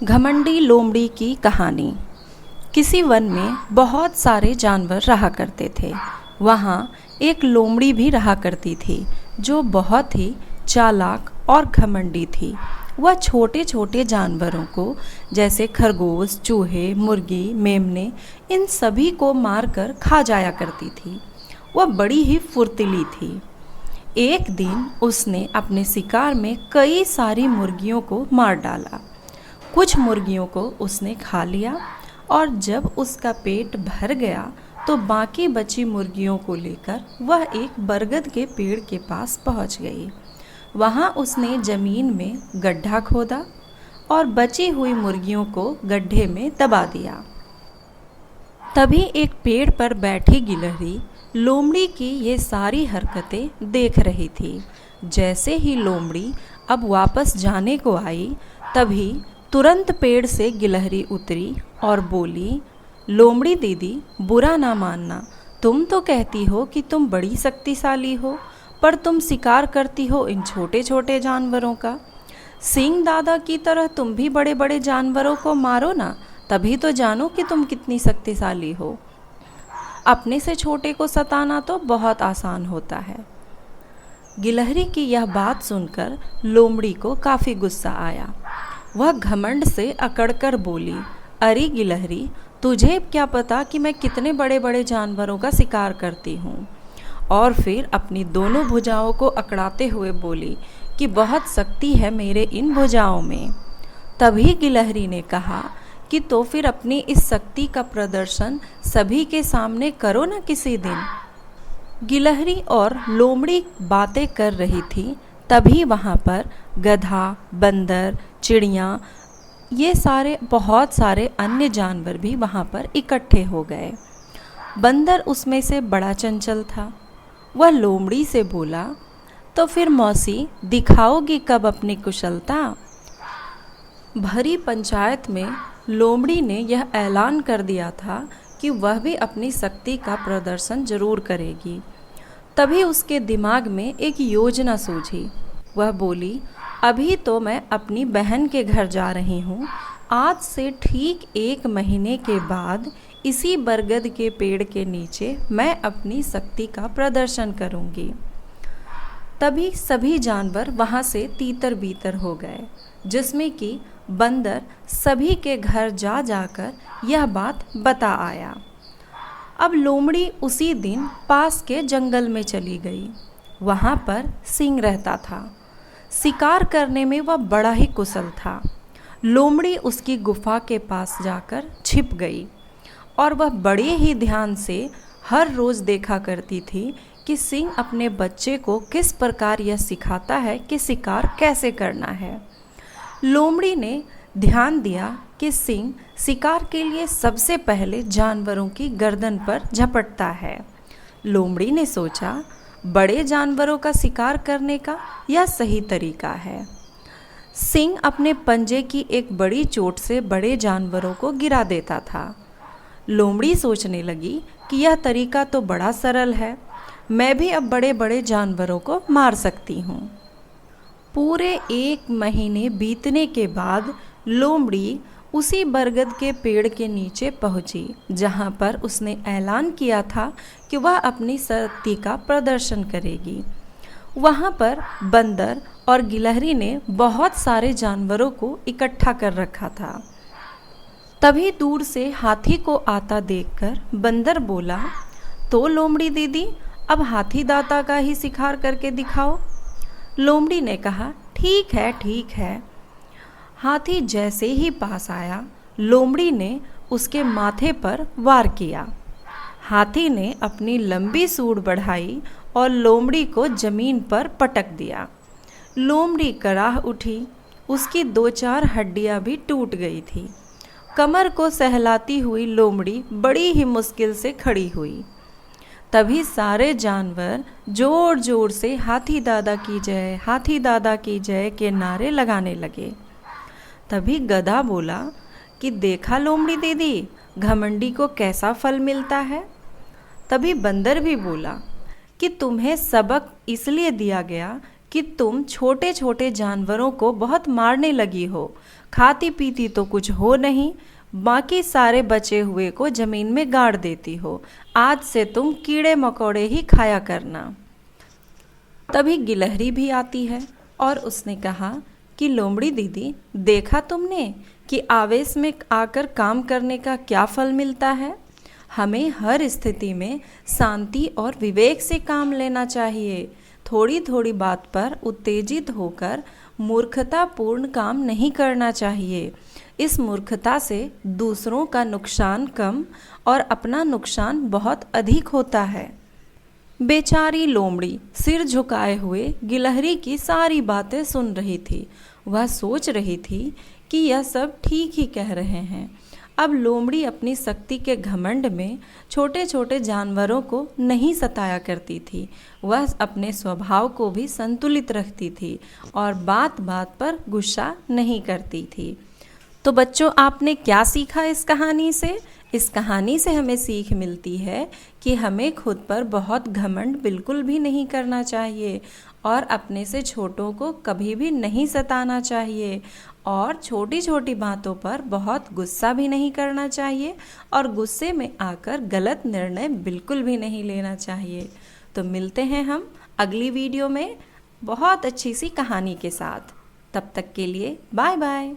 घमंडी लोमड़ी की कहानी। किसी वन में बहुत सारे जानवर रहा करते थे। वहाँ एक लोमड़ी भी रहा करती थी जो बहुत ही चालाक और घमंडी थी। वह छोटे छोटे जानवरों को जैसे खरगोश, चूहे, मुर्गी, मेमने इन सभी को मारकर खा जाया करती थी। वह बड़ी ही फुर्तीली थी। एक दिन उसने अपने शिकार में कई सारी मुर्गियों को मार डाला। कुछ मुर्गियों को उसने खा लिया और जब उसका पेट भर गया तो बाकी बची मुर्गियों को लेकर वह एक बरगद के पेड़ के पास पहुंच गई। वहां उसने जमीन में गड्ढा खोदा और बची हुई मुर्गियों को गड्ढे में दबा दिया। तभी एक पेड़ पर बैठी गिलहरी लोमड़ी की ये सारी हरकतें देख रही थी। जैसे ही लोमड़ी अब वापस जाने को आई तभी तुरंत पेड़ से गिलहरी उतरी और बोली, लोमड़ी दीदी, बुरा ना मानना। तुम तो कहती हो कि तुम बड़ी शक्तिशाली हो, पर तुम शिकार करती हो इन छोटे छोटे जानवरों का। सिंह दादा की तरह तुम भी बड़े बड़े जानवरों को मारो ना, तभी तो जानो कि तुम कितनी शक्तिशाली हो। अपने से छोटे को सताना तो बहुत आसान होता है। गिलहरी की यह बात सुनकर लोमड़ी को काफ़ी गुस्सा आया। वह घमंड से अकड़कर बोली, अरे गिलहरी, तुझे क्या पता कि मैं कितने बड़े बड़े जानवरों का शिकार करती हूँ। और फिर अपनी दोनों भुजाओं को अकड़ाते हुए बोली कि बहुत शक्ति है मेरे इन भुजाओं में। तभी गिलहरी ने कहा कि तो फिर अपनी इस शक्ति का प्रदर्शन सभी के सामने करो ना किसी दिन। गिलहरी और लोमड़ी बातें कर रही थी, तभी वहाँ पर गधा, बंदर, चिड़िया, ये सारे बहुत सारे अन्य जानवर भी वहाँ पर इकट्ठे हो गए। बंदर उसमें से बड़ा चंचल था। वह लोमड़ी से बोला, तो फिर मौसी दिखाओगी कब अपनी कुशलता। भरी पंचायत में लोमड़ी ने यह ऐलान कर दिया था कि वह भी अपनी शक्ति का प्रदर्शन जरूर करेगी। तभी उसके दिमाग में एक योजना सूझी। वह बोली, अभी तो मैं अपनी बहन के घर जा रही हूँ। आज से ठीक 1 महीने के बाद इसी बरगद के पेड़ के नीचे मैं अपनी शक्ति का प्रदर्शन करूँगी। तभी सभी जानवर वहाँ से तीतर बीतर हो गए, जिसमें कि बंदर सभी के घर जा जाकर यह बात बता आया। अब लोमड़ी उसी दिन पास के जंगल में चली गई। वहाँ पर सिंह रहता था। शिकार करने में वह बड़ा ही कुशल था। लोमड़ी उसकी गुफा के पास जाकर छिप गई और वह बड़े ही ध्यान से हर रोज़ देखा करती थी कि सिंह अपने बच्चे को किस प्रकार यह सिखाता है कि शिकार कैसे करना है। लोमड़ी ने ध्यान दिया कि सिंह शिकार के लिए सबसे पहले जानवरों की गर्दन पर झपटता है। लोमड़ी ने सोचा, बड़े जानवरों का शिकार करने का यह सही तरीका है। सिंह अपने पंजे की एक बड़ी चोट से बड़े जानवरों को गिरा देता था। लोमड़ी सोचने लगी कि यह तरीका तो बड़ा सरल है, मैं भी अब बड़े बड़े जानवरों को मार सकती हूँ। पूरे 1 महीने बीतने के बाद लोमड़ी उसी बरगद के पेड़ के नीचे पहुंची जहां पर उसने ऐलान किया था कि वह अपनी शक्ति का प्रदर्शन करेगी। वहां पर बंदर और गिलहरी ने बहुत सारे जानवरों को इकट्ठा कर रखा था। तभी दूर से हाथी को आता देखकर बंदर बोला, तो लोमड़ी दीदी, अब हाथी दाता का ही शिकार करके दिखाओ। लोमड़ी ने कहा, ठीक है ठीक है। हाथी जैसे ही पास आया, लोमड़ी ने उसके माथे पर वार किया। हाथी ने अपनी लंबी सूंड बढ़ाई और लोमड़ी को जमीन पर पटक दिया। लोमड़ी कराह उठी, उसकी 2-4 हड्डियां भी टूट गई थी। कमर को सहलाती हुई लोमड़ी बड़ी ही मुश्किल से खड़ी हुई। तभी सारे जानवर जोर जोर से हाथी दादा की जय, हाथी दादा की जय के नारे लगाने लगे। तभी गधा बोला कि देखा लोमड़ी दीदी, घमंडी को कैसा फल मिलता है। तभी बंदर भी बोला कि तुम्हें सबक इसलिए दिया गया कि तुम छोटे छोटे जानवरों को बहुत मारने लगी हो, खाती पीती तो कुछ हो नहीं, बाकी सारे बचे हुए को जमीन में गाड़ देती हो। आज से तुम कीड़े मकोड़े ही खाया करना। तभी गिलहरी भी आती है और उसने कहा कि लोमड़ी दीदी, देखा तुमने कि आवेश में आकर काम करने का क्या फल मिलता है। हमें हर स्थिति में शांति और विवेक से काम लेना चाहिए। थोड़ी थोड़ी बात पर उत्तेजित होकर मूर्खतापूर्ण काम नहीं करना चाहिए। इस मूर्खता से दूसरों का नुकसान कम और अपना नुकसान बहुत अधिक होता है। बेचारी लोमड़ी सिर झुकाए हुए गिलहरी की सारी बातें सुन रही थी। वह सोच रही थी कि यह सब ठीक ही कह रहे हैं। अब लोमड़ी अपनी शक्ति के घमंड में छोटे छोटे जानवरों को नहीं सताया करती थी। वह अपने स्वभाव को भी संतुलित रखती थी और बात बात पर गुस्सा नहीं करती थी। तो बच्चों, आपने क्या सीखा इस कहानी से? इस कहानी से हमें सीख मिलती है कि हमें खुद पर बहुत घमंड बिल्कुल भी नहीं करना चाहिए और अपने से छोटों को कभी भी नहीं सताना चाहिए और छोटी छोटी बातों पर बहुत गुस्सा भी नहीं करना चाहिए और गुस्से में आकर गलत निर्णय बिल्कुल भी नहीं लेना चाहिए। तो मिलते हैं हम अगली वीडियो में बहुत अच्छी सी कहानी के साथ। तब तक के लिए बाय बाय।